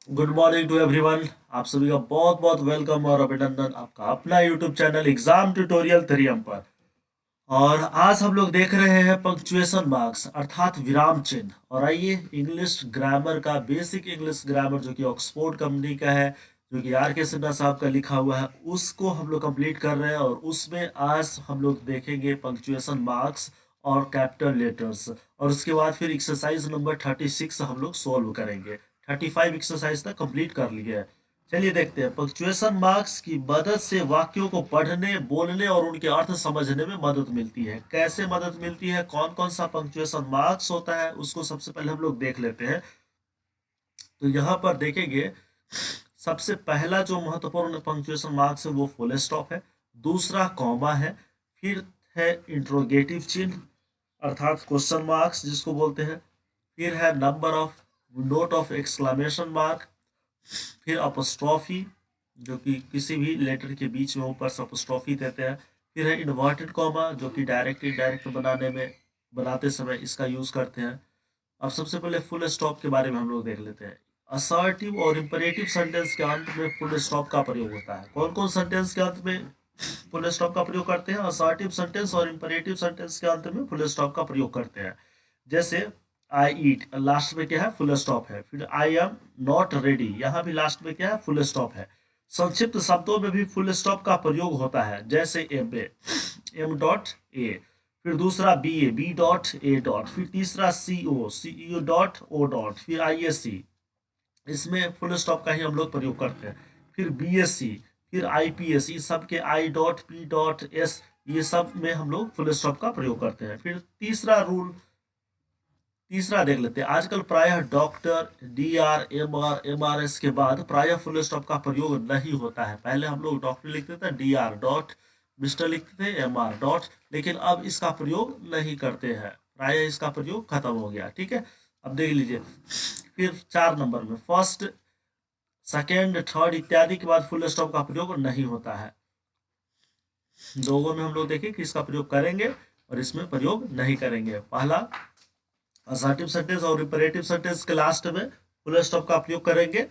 Good morning to everyone. आप सभी का बहुत बहुत वेलकम और अभिनंदन आपका अपना यूट्यूब चैनल एग्जाम ट्यूटोरियल थ्रियम पर। और आज हम लोग देख रहे हैं पंक्चुएशन मार्क्स अर्थात विराम चिन्ह। और आइए इंग्लिश ग्रामर का बेसिक इंग्लिश ग्रामर जो कि ऑक्सफोर्ड कंपनी का है, जो कि आर के सिन्हा साहब का लिखा हुआ है, उसको हम लोग कंप्लीट कर रहे हैं। और उसमें आज हम लोग देखेंगे पंक्चुएशन मार्क्स और कैपिटल लेटर्स। और उसके बाद फिर एक्सरसाइज नंबर 36 हम लोग सॉल्व करेंगे। 35 एक्सरसाइज तक कंप्लीट कर लिए है। चलिए देखते हैं। पंक्चुएशन मार्क्स की मदद से वाक्यों को पढ़ने, बोलने और उनके अर्थ समझने में मदद मिलती है। कैसे मदद मिलती है, कौन कौन सा पंक्चुएशन मार्क्स होता है, उसको सबसे पहले हम लोग देख लेते हैं। तो यहाँ पर देखेंगे, सबसे पहला जो महत्वपूर्ण पंक्चुएशन मार्क्स है वो फुल स्टॉप है। दूसरा कॉमा है। फिर है इंट्रोगेटिव चिन्ह अर्थात क्वेश्चन मार्क्स जिसको बोलते हैं। फिर है number of note of exclamation mark. फिर अपोस्ट्रॉफी, जो कि किसी भी लेटर के बीच में ऊपर से अपोस्ट्रॉफी देते हैं। फिर है इन्वर्टेड कॉमा, जो कि डायरेक्ट इनडायरेक्ट बनाते समय इसका यूज करते हैं। अब सबसे पहले फुल स्टॉप के बारे में हम लोग देख लेते हैं। असर्टिव और इंपरेटिव सेंटेंस के अंत में फुल स्टॉप का प्रयोग होता है। कौन कौन सेंटेंस के अंत में फुल स्टॉप का प्रयोग करते हैं? असर्टिव सेंटेंस और इंपरेटिव सेंटेंस के अंत में फुल स्टॉप का प्रयोग करते हैं। जैसे आई ईट, लास्ट में क्या है? फुल स्टॉप है। फिर आई एम नॉट रेडी, यहाँ भी लास्ट में क्या है? फुल स्टॉप है। संक्षिप्त शब्दों में भी फुल स्टॉप का प्रयोग होता है, जैसे M A, M dot A. फिर दूसरा B A, B dot A dot. फिर तीसरा सी ओ, सी ई डॉट ओ डॉट। फिर आई एस सी, इसमें फुल स्टॉप का ही हम लोग प्रयोग करते हैं। फिर बी एस सी, फिर आई पी एस, ये सब के I dot P dot S, ये सब में हम लोग फुल स्टॉप का प्रयोग करते हैं। फिर तीसरा देख लेते हैं। आजकल प्रायः doctor, D R, M R S के बाद प्रायः फुल स्टॉप का प्रयोग नहीं होता है। पहले हम लोग डॉक्टर लिखते थे डी आर डॉट, मिस्टर लिखते थे एम आर डॉट, लेकिन अब इसका प्रयोग नहीं करते हैं। प्रायः इसका प्रयोग खत्म हो गया। ठीक है, अब देख लीजिए। फिर 4 नंबर में फर्स्ट, सेकेंड, थर्ड इत्यादि के बाद फुल स्टॉप का प्रयोग नहीं होता है। लोगों में हम लोग देखें कि इसका प्रयोग करेंगे और इसमें प्रयोग नहीं करेंगे। पहला असर्टिव सेंटेंस और इंपेरेटिव सेंटेंस के लास्ट में फुल स्टॉप का प्रयोग करेंगे।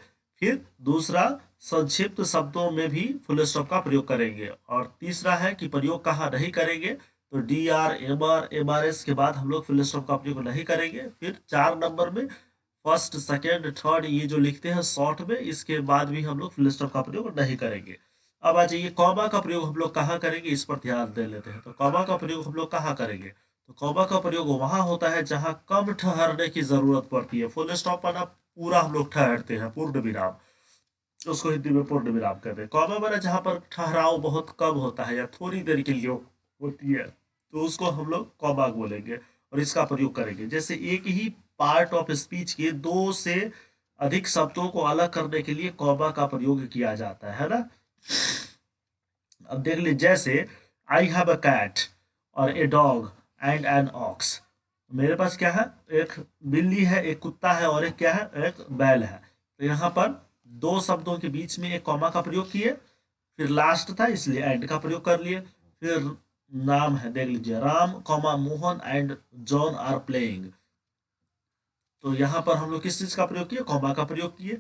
फिर दूसरा, संक्षिप्त शब्दों में भी फुल स्टॉप का प्रयोग करेंगे। और तीसरा है कि प्रयोग कहाँ नहीं करेंगे, तो D R, M R S के बाद हम लोग फुल स्टॉप का प्रयोग नहीं करेंगे। फिर 4 नंबर में फर्स्ट, सेकेंड, थर्ड ये जो लिखते हैं शॉर्ट में, इसके बाद भी हम लोग फुल स्टॉप का प्रयोग नहीं करेंगे। अब आ जाइए, कॉमा का प्रयोग हम लोग कहाँ करेंगे, इस पर ध्यान दे लेते हैं। तो कॉमा का प्रयोग हम लोग कहाँ करेंगे? तो कॉमा का प्रयोग वहां होता है जहां कम ठहरने की जरूरत पड़ती है। फुल स्टॉप पर ना पूरा हम लोग ठहरते हैं, पूर्ण विराम, तो उसको हिंदी में पूर्ण विराम कहते हैं। कॉमा माना जहां पर ठहराव बहुत कम होता है या थोड़ी देर के लिए होती है, तो उसको हम लोग कॉमा बोलेंगे और इसका प्रयोग करेंगे। जैसे एक ही पार्ट ऑफ स्पीच के दो से अधिक शब्दों को अलग करने के लिए कॉमा का प्रयोग किया जाता है ना। अब देख लीजिए, जैसे आई हैव अ कैट और a dog and an ox. मेरे पास क्या है? एक बिल्ली है, एक कुत्ता है और एक क्या है? एक बैल है। तो यहाँ पर दो शब्दों के बीच में एक कॉमा का प्रयोग किए। फिर लास्ट था इसलिए एंड का प्रयोग कर लिए। फिर नाम है, देख लीजिए, Ram comma Mohan and John are playing. तो यहाँ पर हम लोग किस चीज का प्रयोग किए? कॉमा का प्रयोग किए।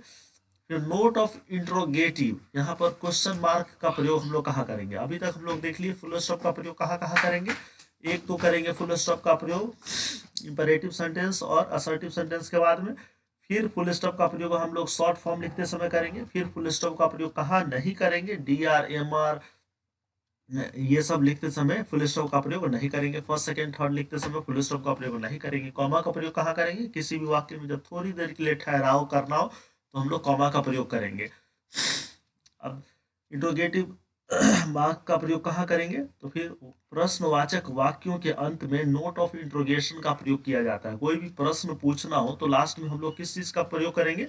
फिर नोट ऑफ इंट्रोगेटिव, यहाँ पर क्वेश्चन मार्क का प्रयोग हम लोग कहाँ करेंगे? अभी तक हम लोग देख लिए फुल स्टॉप का प्रयोग कहाँ कहाँ करेंगे। एक तो करेंगे फुल स्टॉप का प्रयोग इंपेरेटिव सेंटेंस और असर्टिव सेंटेंस के बाद में। फिर फुल स्टॉप का प्रयोग हम लोग शॉर्ट फॉर्म लिखते समय करेंगे। फिर फुल स्टॉप का प्रयोग कहाँ नहीं करेंगे? डी आर, एम आर, ये सब लिखते समय फुल स्टॉप का प्रयोग नहीं करेंगे। फर्स्ट, सेकंड, थर्ड लिखते समय फुल स्टॉप का प्रयोग नहीं करेंगे। कॉमा का प्रयोग कहाँ करेंगे? किसी भी वाक्य में जब थोड़ी देर के लिए ठहराव करना हो तो हम लोग कॉमा का प्रयोग करेंगे। अब इंट्रोगेटिव मार्क का प्रयोग कहाँ करेंगे? तो फिर प्रश्नवाचक वाक्यों के अंत में नोट ऑफ इंट्रोगेशन का प्रयोग किया जाता है। कोई भी प्रश्न पूछना हो तो लास्ट में हम लोग किस चीज का प्रयोग करेंगे?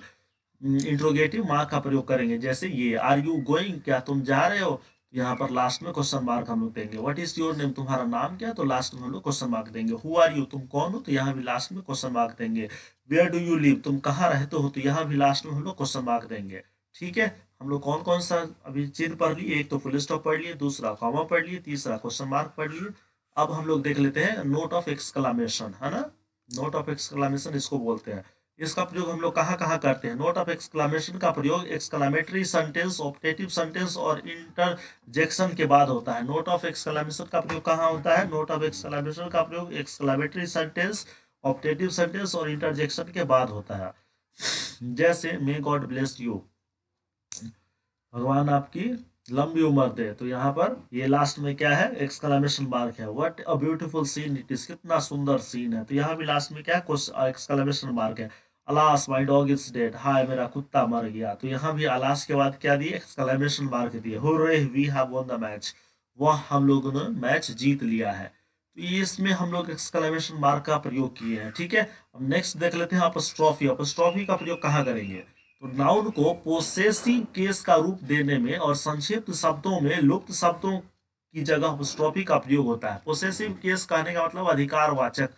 इंट्रोगेटिव मार्क का प्रयोग करेंगे। जैसे ये आर यू गोइंग, क्या तुम जा रहे हो? यहाँ पर लास्ट में क्वेश्चन मार्क हम लोग देंगे। व्हाट इज योर नेम, तुम्हारा नाम क्या? तो लास्ट में हम लोग क्वेश्चन मार्क देंगे। हु आर यू, तुम कौन हो? तो यहाँ भी लास्ट में क्वेश्चन मार्क देंगे। वेयर डू यू लिव, तुम कहाँ रहते हो? तो यहाँ भी लास्ट में हम लोग क्वेश्चन मार्क देंगे। ठीक है, हम लोग कौन कौन सा अभी चिन्ह पढ़ लिए? एक तो फुल स्टॉप पढ़ लिए, दूसरा कॉमा पढ़ लिए, तीसरा क्वेश्चन मार्क पढ़ लिए। अब हम लोग देख लेते हैं नोट ऑफ एक्सक्लामेशन, है ना। नोट ऑफ एक्सक्लामेशन इसको बोलते हैं। इसका प्रयोग हम लोग कहाँ कहाँ करते हैं? नोट ऑफ एक्सक्लामेशन का प्रयोग एक्सक्लामेटरी सेंटेंस, ऑप्टेटिव सेंटेंस और इंटरजेक्शन के बाद होता है। नोट ऑफ एक्सक्लामेशन का प्रयोग कहाँ होता है? नोट ऑफ एक्सक्लामेशन का प्रयोग एक्सक्लामेटरी सेंटेंस, ऑप्टेटिव सेंटेंस और इंटरजेक्शन के बाद होता है। जैसे मे गॉड ब्लेस यू, भगवान आपकी लंबी उम्र दे, तो यहाँ पर ये लास्ट में क्या है? एक्सक्लेमेशन मार्क है। What a beautiful seen it is, कितना सुंदर सीन है, तो यहाँ भी लास्ट में क्या है? एक्सक्लेमेशन मार्क है। Alas my dog is dead, हाय मेरा कुत्ता मर गया, तो यहाँ भी अलास के बाद क्या दिए? एक्सक्लेमेशन मार्क दिए। Hurray we have won the match, वह हम लोगों ने मैच जीत लिया है। तो ये इसमें हम लोग एक्सक्लेमेशन मार्क का प्रयोग किए हैं। ठीक है, अब नेक्स्ट देख लेते हैं अपस्ट्रॉफी। अपस्ट्रॉफी का प्रयोग कहाँ करेंगे? तो नाउन को पोसेसिव केस का रूप देने में और संक्षिप्त शब्दों में लुप्त शब्दों की जगह अपस्ट्रॉफी का प्रयोग होता है। पोसेसिव केस कहने का मतलब अधिकारवाचक,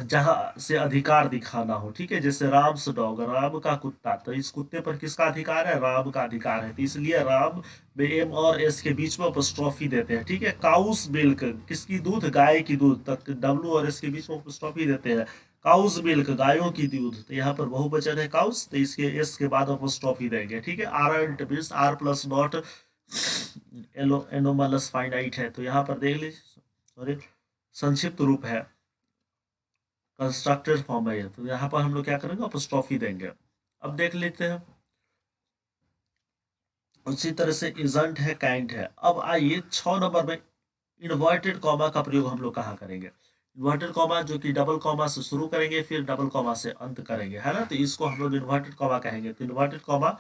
जहां से अधिकार दिखाना हो। ठीक है, जैसे राम्स डॉग, राम का कुत्ता, तो इस कुत्ते पर किसका अधिकार है? राम का अधिकार है, तो इसलिए राम में एम और एस के बीच में अपस्ट्रॉफी देते हैं। ठीक है, काउस मिल्क, किसकी दूध? गाय की दूध, तक डब्ल्यू और एस के बीच में अपस्ट्रॉफी देते हैं। काउस मिल्क, गायों की दूध, तो यहाँ पर बहुवचन है काउस, तो इसके एस के बाद अपस्ट्रॉफी देंगे। ठीक है, aren't means are plus not anomalous finite है, तो यहाँ पर देख लीजिए, सॉरी, संक्षिप्त रूप है, कंस्ट्रक्टेड फॉर्म है ये, तो यहाँ पर हम लोग क्या करेंगे? अपस्ट्रॉफी देंगे। अब देख लेते हैं, उसी तरह से इजंट है, काइंड है। अब आइए 6 नंबर में इन्वर्टेड कॉमा का प्रयोग हम लोग कहाँ करेंगे? इन्वर्टेड कॉमा जो कि डबल कॉमा से शुरू करेंगे फिर डबल कॉमा से अंत करेंगे, है ना, तो इसको हम लोग इन्वर्टेड कॉमा कहेंगे। तो इन्वर्टेड कॉमा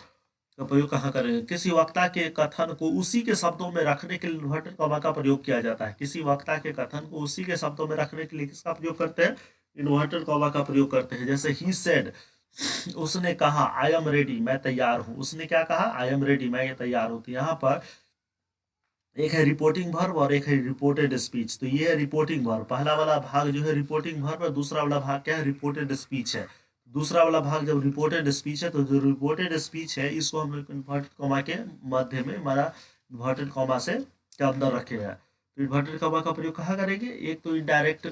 का प्रयोग कहाँ करेंगे? किसी वक्ता के कथन को उसी के शब्दों में रखने के लिए इन्वर्टेड कॉमा का प्रयोग किया जाता है। किसी वक्ता के कथन को उसी के शब्दों में रखने के लिए किसका प्रयोग करते हैं? इन्वर्टेड कॉमा का प्रयोग करते हैं। जैसे ही सेड, उसने कहा, आई एम रेडी, मैं तैयार हूं। उसने क्या कहा? आई एम रेडी, मैं ये तैयार हूं। तो यहाँ पर एक है रिपोर्टिंग वर्ब और एक है रिपोर्टेड स्पीच। तो ये है रिपोर्टिंग वर्ब, पहला वाला भाग जो है रिपोर्टिंग वर्ब है, दूसरा वाला भाग क्या है? रिपोर्टेड स्पीच है। दूसरा वाला भाग जब रिपोर्टेड स्पीच है, तो जो रिपोर्टेड स्पीच है इसको हम लोग इन्वर्टेड कॉमा के मध्य में, हमारा इन्वर्टेड कॉमा से के अंदर रखे हैं। तो इन्वर्टेड कॉमा का प्रयोग कहाँ करेंगे? एक तो इनडायरेक्ट,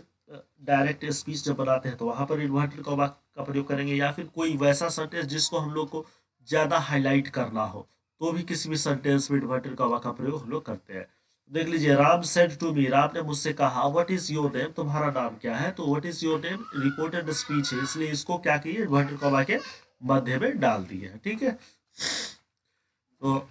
डायरेक्ट स्पीच जब बनाते हैं तो वहां पर इन्वर्टेड कॉमा का प्रयोग करेंगे, या फिर कोई वैसा सेंटेंस जिसको हम लोग को ज्यादा हाईलाइट करना हो, तो भी किसी भी सेंटेंस में इन्वर्टेड कॉमा का प्रयोग हम लोग करते हैं। देख लीजिए, Ram said to me, Ram ने मुझसे कहा, व्हाट इज योर नेम, तुम्हारा नाम क्या है? तो what is your name reported speech है, इसलिए इसको क्या किए? इन्वर्टेड कॉमा के मध्य में डाल दिए। ठीक है, तो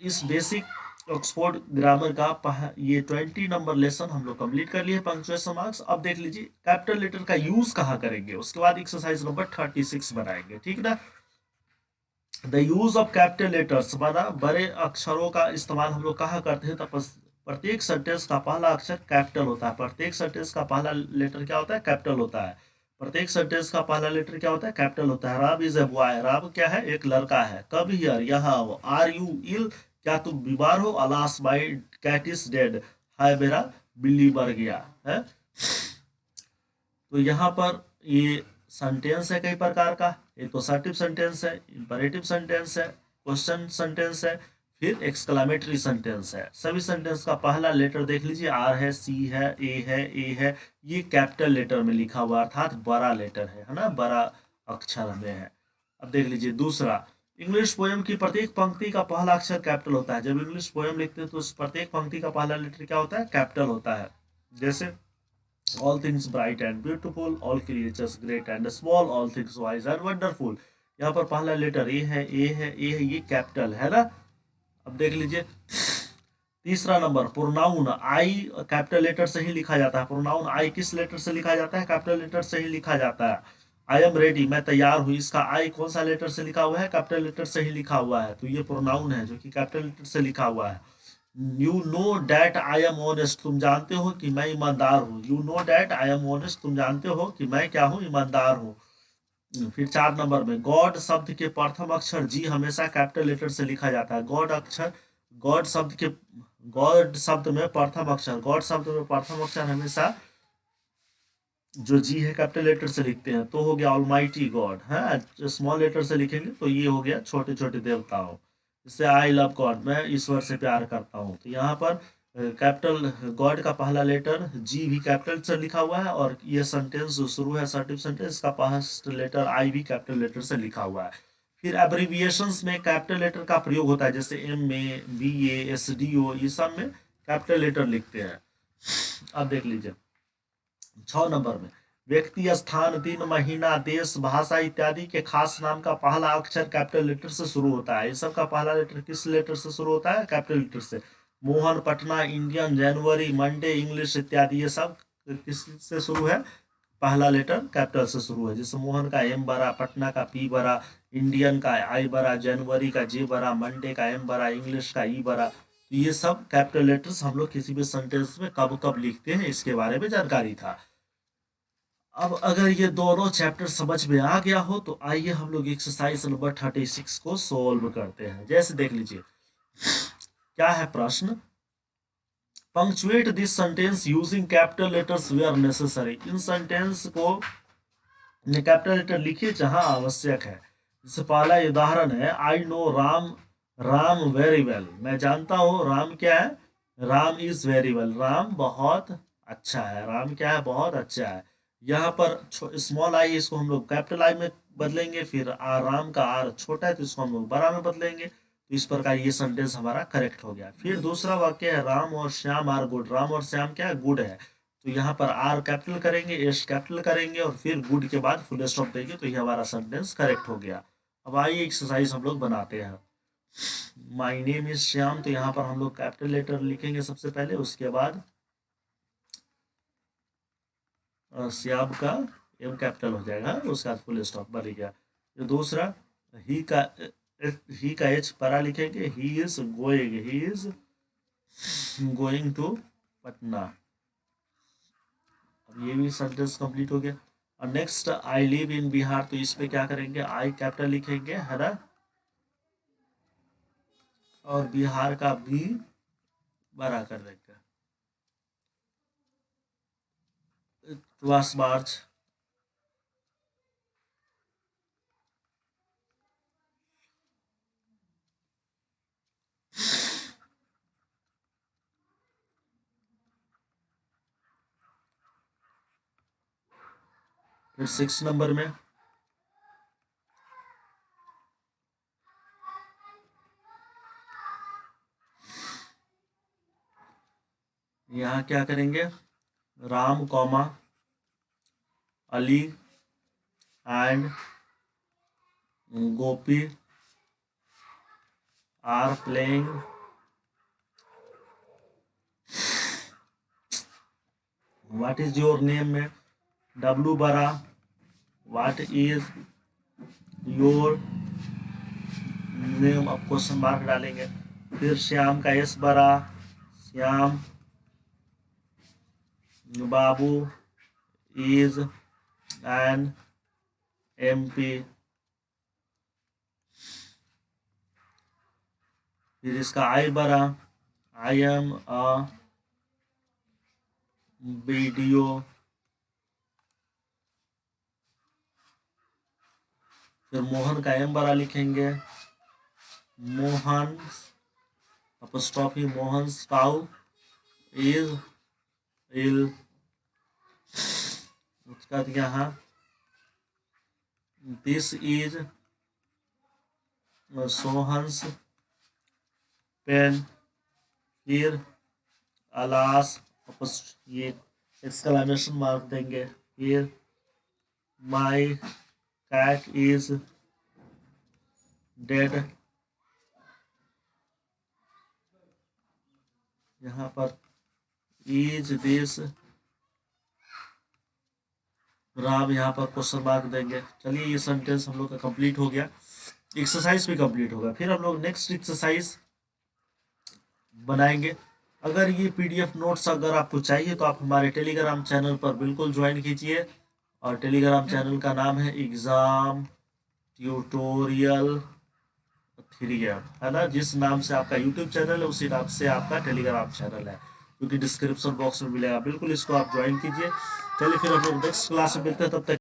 इस बेसिक ऑक्सफोर्ड ग्रामर का ये 20 नंबर लेसन हम लोग कंप्लीट कर लिए, पंक्चुएशन मार्क्स। अब देख लीजिए कैपिटल लेटर का यूज कहाँ करेंगे, उसके बाद एक्सरसाइज नंबर 36 बनाएंगे। ठीक ना, the use of capital letters, माना बड़े अक्षरों का इस्तेमाल हम लोग कहाँ करते हैं? तो प्रत्येक सेंटेंस का पहला अक्षर कैपिटल होता है। प्रत्येक सेंटेंस का पहला लेटर क्या होता है? कैपिटल होता है। प्रत्येक सेंटेंस का पहला लेटर क्या होता है? कैपिटल होता है। Ram is a boy, Ram क्या है? एक लड़का है। कब हियर, यहाँ आओ। आर यू इल, क्या तुम बीमार हो? Alas my cat is dead, हाय मेरा बिल्ली मर गया है। तो यहाँ पर ये सेंटेंस है कई प्रकार का, एक तो असर्टिव सेंटेंस है, इंपरेटिव सेंटेंस है, क्वेश्चन सेंटेंस है, फिर एक्सक्लामेटरी सेंटेंस है। सभी सेंटेंस का पहला लेटर देख लीजिए, आर है, सी है, ए है, ये कैपिटल लेटर में लिखा हुआ, अर्थात बड़ा लेटर है ना, बड़ा अक्षर में है। अब देख लीजिए दूसरा, इंग्लिश पोएम की प्रत्येक पंक्ति का पहला अक्षर कैपिटल होता है। जब इंग्लिश पोएम लिखते हैं तो उस प्रत्येक पंक्ति का पहला लेटर क्या होता है? कैपिटल होता है। जैसे all things bright and beautiful, all creatures great and small, all things wise and wonderful, यहाँ पर पहला लेटर ए है, ये कैपिटल है ना। अब देख लीजिए तीसरा number, pronoun I capital letter से ही लिखा जाता है। प्रोनाउन आई किस लेटर से लिखा जाता है? कैपिटल लेटर से ही लिखा जाता है। आई एम रेडी, मैं तैयार हूँ, इसका आई कौन सा लेटर से लिखा हुआ है? कैपिटल लेटर से ही लिखा हुआ है, तो ये प्रोनाउन है जो कि कैपिटल लेटर से लिखा हुआ है। You know that I am honest, तुम जानते हो कि मैं ईमानदार हूँ। You know that I am honest, तुम जानते हो कि मैं क्या हूँ? ईमानदार हूँ। फिर 4 नंबर में, गॉड शब्द के प्रथम अक्षर जी हमेशा कैपिटल लेटर से लिखा जाता है। गॉड शब्द के, गॉड शब्द में प्रथम अक्षर, गॉड शब्द में प्रथम अक्षर हमेशा जो जी है कैपिटल लेटर से लिखते हैं, तो हो गया ऑलमाइटी गॉड है। स्मॉल लेटर से लिखेंगे तो ये हो गया छोटे छोटे देवताओं। जैसे आई लव गॉड, मैं ईश्वर से प्यार करता हूँ, तो यहाँ पर कैपिटल गॉड का पहला लेटर जी भी कैपिटल से लिखा हुआ है, और ये सेंटेंस जो शुरू है असर्टिव सेंटेंस का फर्स्ट लेटर आई भी कैपिटल लेटर से लिखा हुआ है। फिर एब्रिविएशंस में कैपिटल लेटर का प्रयोग होता है, जैसे M A, B A, S D O, ये सब में कैपिटल लेटर लिखते हैं। अब देख लीजिए 6 नंबर में, व्यक्ति, स्थान, दिन, महीना, देश, भाषा इत्यादि के खास नाम का पहला अक्षर कैपिटल लेटर से शुरू होता है। इस सब का पहला लेटर किस लेटर से शुरू होता है? कैपिटल लेटर से। मोहन, पटना, इंडियन, जनवरी, मंडे, इंग्लिश इत्यादि ये सब किस से शुरू है? पहला लेटर कैपिटल से शुरू है। जैसे मोहन का एम बड़ा, पटना का पी बड़ा, इंडियन का आई बड़ा, जनवरी का जे बड़ा, मंडे का एम बड़ा, इंग्लिश का ई बड़ा। तो ये सब कैपिटल लेटर्स हम लोग किसी भी सेंटेंस में कब कब लिखते हैं इसके बारे में जानकारी था। अब अगर ये दोनों चैप्टर समझ में आ गया हो तो आइए हम लोग एक्सरसाइज नंबर 36 को सोल्व करते हैं। जैसे देख लीजिए क्या है प्रश्न, punctuate this sentence using capital letters where necessary. इन सेंटेंस को कैपिटल लेटर लिखिए जहां आवश्यक है। जैसे पहला उदाहरण है, I know Ram, Ram very well. मैं जानता हूँ राम क्या है? Ram is very well, Ram बहुत अच्छा है। राम क्या है? बहुत अच्छा है। यहाँ पर स्मॉल आई, इसको हम लोग कैपिटल आई में बदलेंगे, फिर राम का आर छोटा है तो इसको हम लोग बड़ा में बदलेंगे। तो इस प्रकार ये सेंटेंस हमारा करेक्ट हो गया। फिर दूसरा वाक्य है, राम और श्याम आर गुड। राम और श्याम क्या है? गुड है। तो यहाँ पर आर कैपिटल करेंगे, एस कैपिटल करेंगे और फिर गुड के बाद फुल स्टॉप देंगे, तो ये हमारा सेंटेंस करेक्ट हो गया। अब आइए एक्सरसाइज हम लोग बनाते हैं। माई नेम इज श्याम, तो यहाँ पर हम लोग कैपिटल लेटर लिखेंगे सबसे पहले, उसके बाद श्याम का एम कैपिटल हो जाएगा, उसके बाद फुल स्टॉप बन गया। जो दूसरा ही का एच बड़ा लिखेंगे, he is going to Patna. अब ये भी सेंटेंस कंप्लीट हो गया। और next I live in Bihar, तो इस पे क्या करेंगे? आई कैपिटल लिखेंगे, है ना, और बिहार का बी बड़ा कर देंगे। मार्च, फिर 6 नंबर में यहाँ क्या करेंगे? Ram comma Ali and Gopi are playing what is your name में डब्लू बड़ा, व्हाट इज योर नेम, अब क्वेश्चन मार्क डालेंगे। फिर श्याम का एस बड़ा, Shyam Babu is an MP। फिर इसका आई बड़ा, आई एम अ वीडियो। फिर मोहन का एम बड़ा लिखेंगे, Mohan apostrophe Mohan cow is ill. उसका बाद यहाँ दिस इज सोहन्स पेन। फिर अलास, ये एक्सक्लेमेशन मार्क देंगे। फिर माई कैट इज डेड, यहाँ पर इज दिस राम, यहाँ पर क्वेश्चन मार्क देंगे। चलिए ये सेंटेंस हम लोग का कंप्लीट हो गया, एक्सरसाइज भी कंप्लीट होगा। फिर हम लोग नेक्स्ट एक्सरसाइज बनाएंगे। अगर ये PDF नोट्स अगर आपको चाहिए तो आप हमारे टेलीग्राम चैनल पर बिल्कुल ज्वाइन कीजिए, और टेलीग्राम चैनल का नाम है एग्जाम ट्यूटोरियल 3 है ना। जिस नाम से आपका यूट्यूब चैनल है उसी नाम से आपका टेलीग्राम चैनल है, क्योंकि डिस्क्रिप्शन बॉक्स में मिलेगा। बिल्कुल इसको आप ज्वाइन कीजिए। चलिए फिर हम लोग नेक्स्ट क्लास में मिलते हैं, तब तक